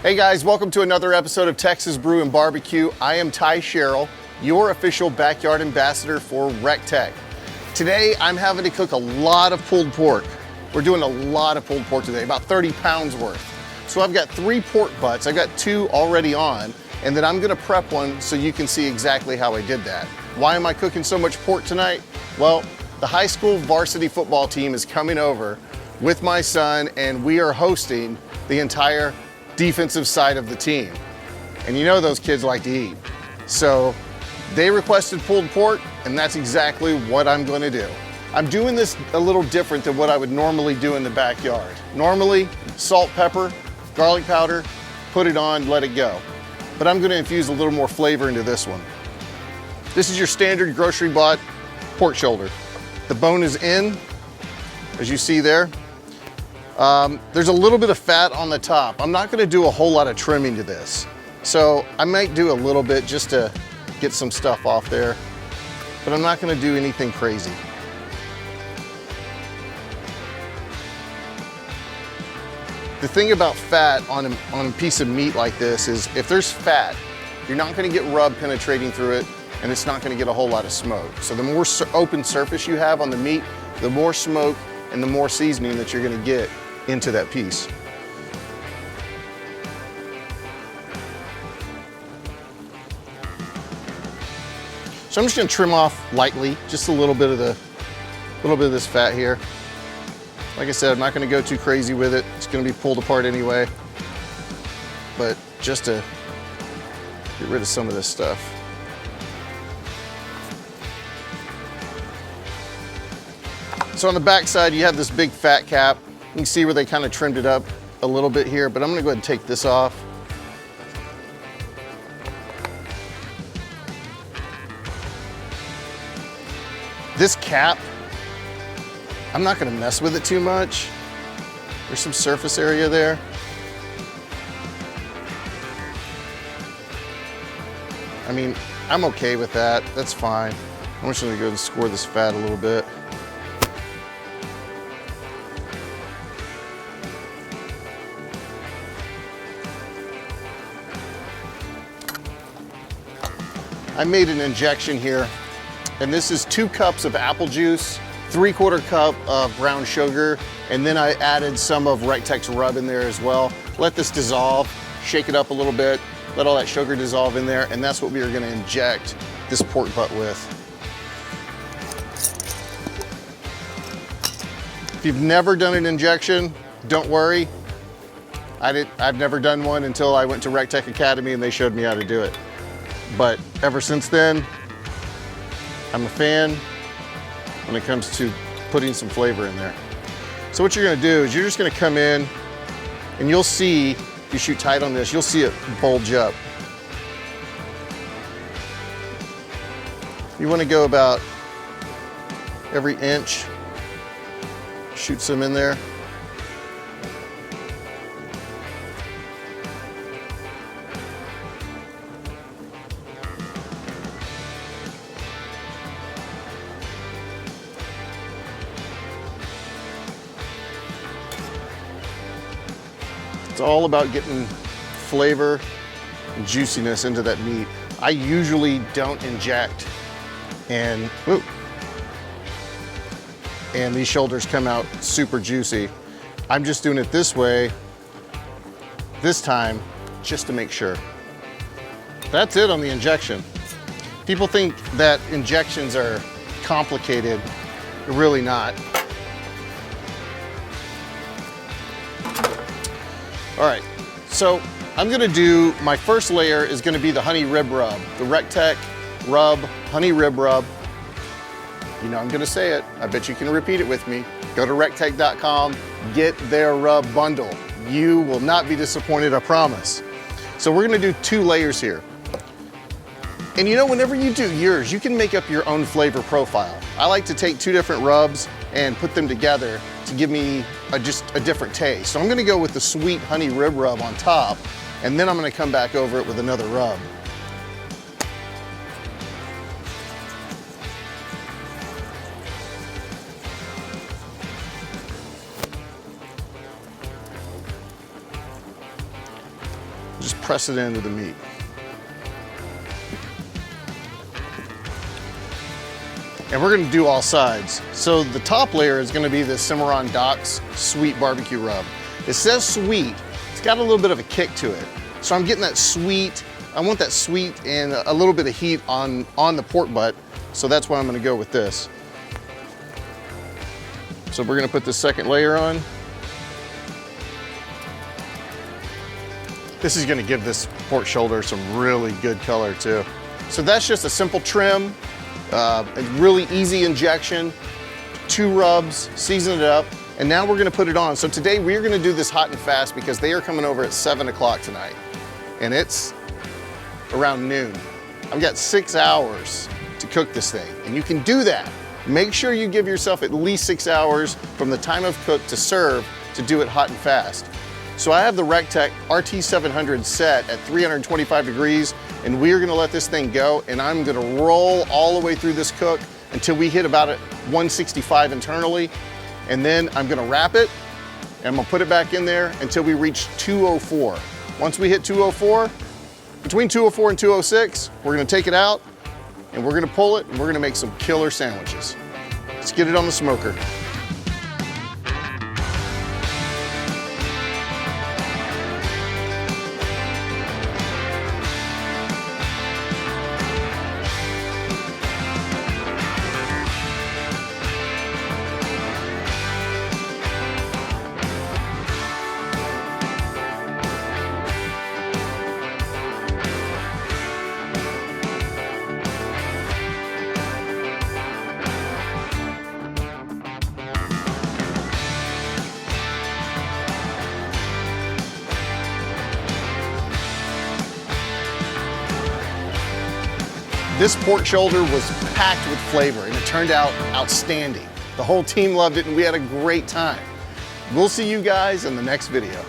Hey guys, welcome to another episode of Texas Brew and Barbecue. I am Khristy Sherrell, your official backyard ambassador for recteq. Today, I'm having to cook a lot of pulled pork. We're doing a lot of pulled pork today, about 30 pounds worth. So I've got 3 pork butts. I've got 2 already on, and then I'm gonna prep one so you can see exactly how I did that. Why am I cooking so much pork tonight? Well, the high school varsity football team is coming over with my son, and we are hosting the entire defensive side of the team. And you know those kids like to eat. So they requested pulled pork, and that's exactly what I'm gonna do. I'm doing this a little different than what I would normally do in the backyard. Normally, salt, pepper, garlic powder, put it on, let it go. But I'm gonna infuse a little more flavor into this one. This is your standard grocery bought pork shoulder. The bone is in, as you see there. There's a little bit of fat on the top. I'm not gonna do a whole lot of trimming to this. So I might do a little bit just to get some stuff off there, but I'm not gonna do anything crazy. The thing about fat on a piece of meat like this is if there's fat, you're not gonna get rub penetrating through it, and it's not gonna get a whole lot of smoke. So the more open surface you have on the meat, the more smoke and the more seasoning that you're gonna get into that piece. So I'm just gonna trim off lightly, just a little bit of this fat here. Like I said, I'm not gonna go too crazy with it. It's gonna be pulled apart anyway. But just to get rid of some of this stuff. So on the back side, you have this big fat cap. You can see where they kind of trimmed it up a little bit here, but I'm gonna go ahead and take this off. This cap, I'm not gonna mess with it too much. There's some surface area there. I mean, I'm okay with that, that's fine. I'm just gonna go and score this fat a little bit. I made an injection here, and this is 2 cups of apple juice, 3/4 cup of brown sugar, and then I added some of recteq's rub in there as well. Let this dissolve, shake it up a little bit, let all that sugar dissolve in there, and that's what we are gonna inject this pork butt with. If you've never done an injection, don't worry. I've never done one until I went to recteq Academy and they showed me how to do it. But ever since then, I'm a fan when it comes to putting some flavor in there. So what you're gonna do is you're just gonna come in and you'll see, if you shoot tight on this, you'll see it bulge up. You wanna go about every inch, shoot some in there. It's all about getting flavor and juiciness into that meat. I usually don't inject, and these shoulders come out super juicy. I'm just doing it this way, this time, just to make sure. That's it on the injection. People think that injections are complicated. They're really not. All right, so I'm gonna do, my first layer is gonna be the honey rib rub, the recteq rub, honey rib rub. You know I'm gonna say it, I bet you can repeat it with me. Go to recteq.com, get their rub bundle. You will not be disappointed, I promise. So we're gonna do 2 layers here. And you know, whenever you do yours, you can make up your own flavor profile. I like to take 2 different rubs and put them together to give me just a different taste. So I'm gonna go with the sweet honey rib rub on top, and then I'm gonna come back over it with another rub. press it into the meat. And we're gonna do all sides. So the top layer is gonna be the Cimarron Docks sweet barbecue rub. It says sweet, it's got a little bit of a kick to it. So I'm getting that sweet, I want that sweet and a little bit of heat on the pork butt. So that's why I'm gonna go with this. So we're gonna put the second layer on. This is gonna give this pork shoulder some really good color too. So that's just a simple trim, a really easy injection, 2 rubs, season it up, and now we're gonna put it on. So today we're gonna do this hot and fast because they are coming over at 7 o'clock tonight. And it's around noon. I've got 6 hours to cook this thing, and you can do that. Make sure you give yourself at least 6 hours from the time of cook to serve to do it hot and fast. So I have the recteq RT700 set at 325 degrees, and we're gonna let this thing go, and I'm gonna roll all the way through this cook until we hit about 165 internally, and then I'm gonna wrap it, and I'm gonna put it back in there until we reach 204. Once we hit 204, between 204 and 206, we're gonna take it out, and we're gonna pull it, and we're gonna make some killer sandwiches. Let's get it on the smoker. This pork shoulder was packed with flavor and it turned out outstanding. The whole team loved it and we had a great time. We'll see you guys in the next video.